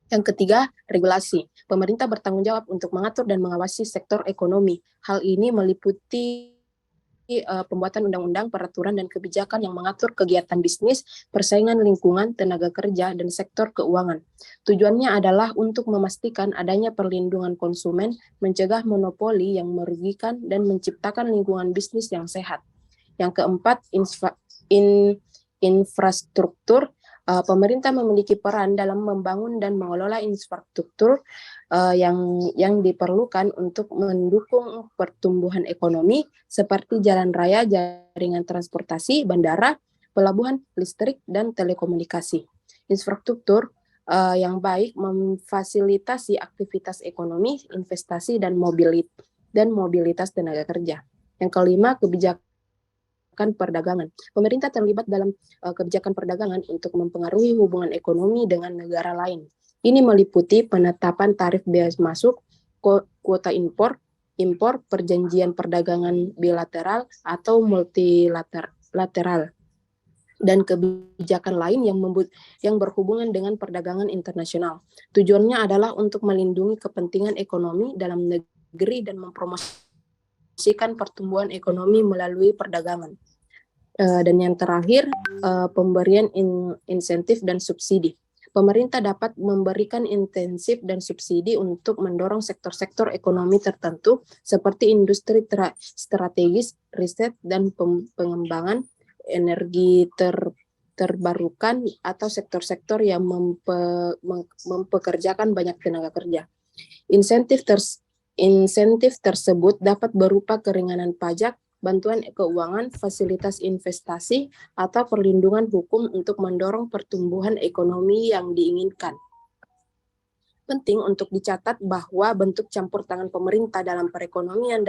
Yang ketiga, regulasi. Pemerintah bertanggung jawab untuk mengatur dan mengawasi sektor ekonomi. Hal ini meliputi pembuatan undang-undang, peraturan, dan kebijakan yang mengatur kegiatan bisnis, persaingan lingkungan, tenaga kerja, dan sektor keuangan. Tujuannya adalah untuk memastikan adanya perlindungan konsumen, mencegah monopoli yang merugikan, dan menciptakan lingkungan bisnis yang sehat. Yang keempat, infrastruktur. Pemerintah memiliki peran dalam membangun dan mengelola infrastruktur yang diperlukan untuk mendukung pertumbuhan ekonomi seperti jalan raya, jaringan transportasi, bandara, pelabuhan, listrik, dan telekomunikasi. Infrastruktur yang baik memfasilitasi aktivitas ekonomi, investasi, dan mobilitas tenaga kerja. Yang kelima, kebijakan perdagangan. Pemerintah terlibat dalam kebijakan perdagangan untuk mempengaruhi hubungan ekonomi dengan negara lain. Ini meliputi penetapan tarif bea masuk, kuota impor, perjanjian perdagangan bilateral atau multilateral, dan kebijakan lain yang berhubungan dengan perdagangan internasional. Tujuannya adalah untuk melindungi kepentingan ekonomi dalam negeri dan mempromosikan pertumbuhan ekonomi melalui perdagangan. Dan yang terakhir, pemberian insentif dan subsidi. Pemerintah dapat memberikan insentif dan subsidi untuk mendorong sektor-sektor ekonomi tertentu seperti industri strategis, riset, dan pengembangan energi terbarukan atau sektor-sektor yang mempekerjakan banyak tenaga kerja. Insentif tersebut dapat berupa keringanan pajak, bantuan keuangan, fasilitas investasi, atau perlindungan hukum untuk mendorong pertumbuhan ekonomi yang diinginkan. Penting untuk dicatat bahwa bentuk campur tangan pemerintah dalam perekonomian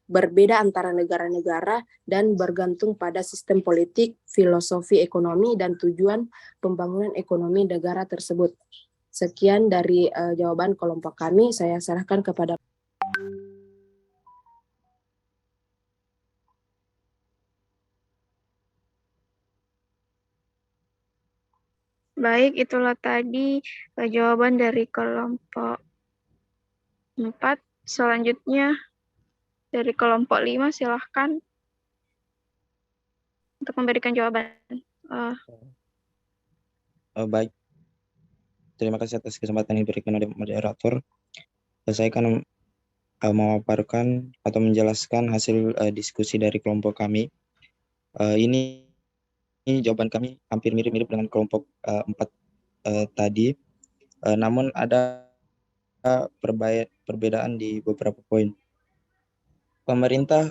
berbeda antara negara-negara dan bergantung pada sistem politik, filosofi ekonomi, dan tujuan pembangunan ekonomi negara tersebut. Sekian dari jawaban kelompok kami, saya serahkan kepada Baik, itulah tadi jawaban dari kelompok 4. Selanjutnya dari kelompok 5, silahkan untuk memberikan jawaban. Baik, terima kasih atas kesempatan yang diberikan oleh moderator. Saya akan memaparkan atau menjelaskan hasil diskusi dari kelompok kami. Ini jawaban kami hampir mirip-mirip dengan kelompok 4 tadi, namun ada perbedaan di beberapa poin. Pemerintah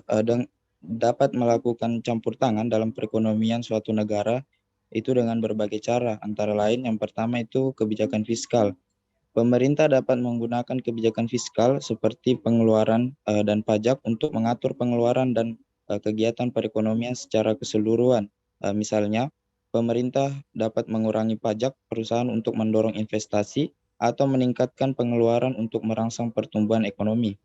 dapat melakukan campur tangan dalam perekonomian suatu negara itu dengan berbagai cara, antara lain yang pertama itu kebijakan fiskal. Pemerintah dapat menggunakan kebijakan fiskal seperti pengeluaran dan pajak untuk mengatur pengeluaran dan kegiatan perekonomian secara keseluruhan. Misalnya, pemerintah dapat mengurangi pajak perusahaan untuk mendorong investasi atau meningkatkan pengeluaran untuk merangsang pertumbuhan ekonomi.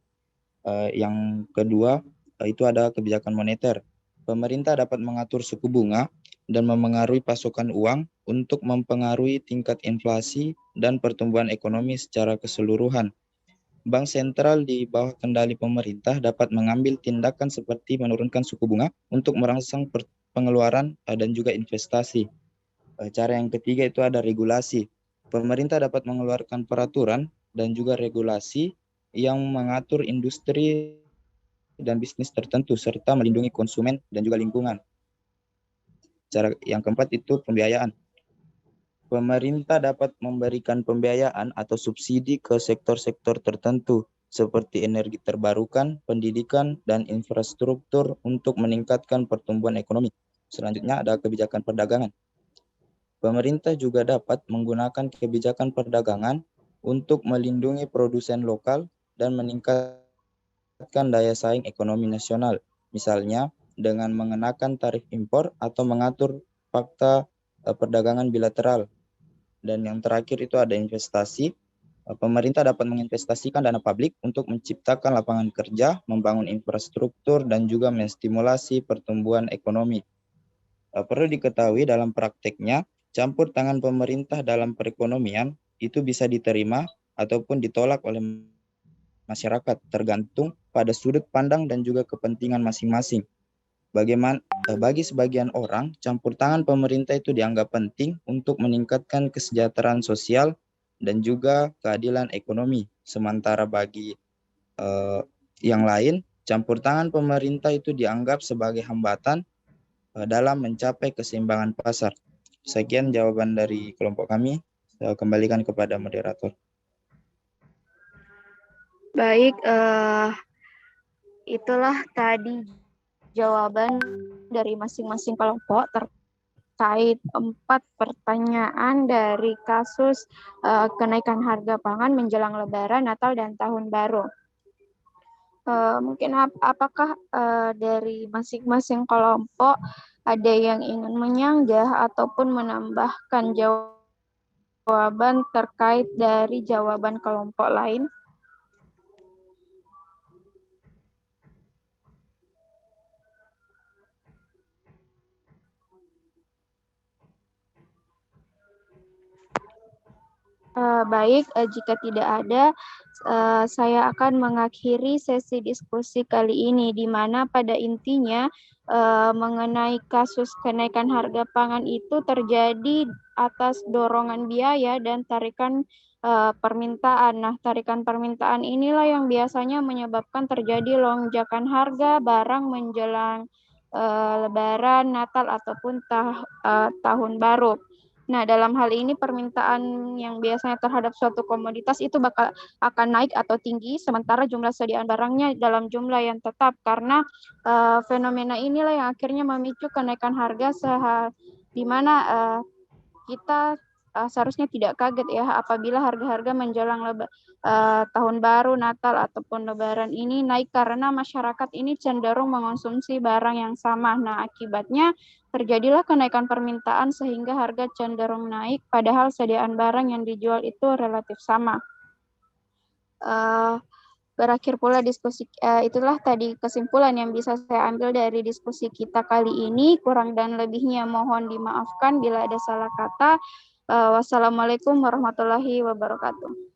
Yang kedua, itu ada kebijakan moneter. Pemerintah dapat mengatur suku bunga dan memengaruhi pasokan uang untuk mempengaruhi tingkat inflasi dan pertumbuhan ekonomi secara keseluruhan. Bank sentral di bawah kendali pemerintah dapat mengambil tindakan seperti menurunkan suku bunga untuk merangsang pengeluaran dan juga investasi. Cara yang ketiga itu ada regulasi. Pemerintah dapat mengeluarkan peraturan dan juga regulasi yang mengatur industri dan bisnis tertentu serta melindungi konsumen dan juga lingkungan. Cara yang keempat itu pembiayaan. pemerintah dapat memberikan pembiayaan atau subsidi ke sektor-sektor tertentu seperti energi terbarukan, pendidikan, dan infrastruktur untuk meningkatkan pertumbuhan ekonomi. Selanjutnya ada kebijakan perdagangan. Pemerintah juga dapat menggunakan kebijakan perdagangan untuk melindungi produsen lokal dan meningkatkan daya saing ekonomi nasional, misalnya dengan mengenakan tarif impor atau mengatur fakta perdagangan bilateral. Dan yang terakhir itu ada investasi. Pemerintah dapat menginvestasikan dana publik untuk menciptakan lapangan kerja, membangun infrastruktur, dan juga menstimulasi pertumbuhan ekonomi. Perlu diketahui dalam prakteknya, campur tangan pemerintah dalam perekonomian itu bisa diterima ataupun ditolak oleh masyarakat, tergantung pada sudut pandang dan juga kepentingan masing-masing. Bagi sebagian orang, campur tangan pemerintah itu dianggap penting untuk meningkatkan kesejahteraan sosial dan juga keadilan ekonomi. Sementara bagi yang lain, campur tangan pemerintah itu dianggap sebagai hambatan dalam mencapai keseimbangan pasar. Sekian jawaban dari kelompok kami. Saya kembalikan kepada moderator. Baik, itulah tadi jawaban dari masing-masing kelompok terkait 4 pertanyaan dari kasus kenaikan harga pangan menjelang Lebaran, Natal, dan Tahun Baru. Mungkin apakah dari masing-masing kelompok ada yang ingin menyanggah ataupun menambahkan jawaban terkait dari jawaban kelompok lain? Baik, jika tidak ada, saya akan mengakhiri sesi diskusi kali ini, di mana pada intinya mengenai kasus kenaikan harga pangan itu terjadi atas dorongan biaya dan tarikan permintaan. Nah, tarikan permintaan inilah yang biasanya menyebabkan terjadi lonjakan harga barang menjelang Lebaran, Natal, ataupun Tahun Baru. Nah, dalam hal ini permintaan yang biasanya terhadap suatu komoditas itu akan naik atau tinggi, sementara jumlah sediaan barangnya dalam jumlah yang tetap, karena fenomena inilah yang akhirnya memicu kenaikan harga, di mana kita seharusnya tidak kaget ya apabila harga-harga menjelang Tahun Baru, Natal, ataupun Lebaran ini naik, karena masyarakat ini cenderung mengonsumsi barang yang sama. Nah, akibatnya terjadilah kenaikan permintaan sehingga harga cenderung naik, padahal sediaan barang yang dijual itu relatif sama. Berakhir pula diskusi, itulah tadi kesimpulan yang bisa saya ambil dari diskusi kita kali ini. Kurang dan lebihnya mohon dimaafkan bila ada salah kata. Wassalamualaikum warahmatullahi wabarakatuh.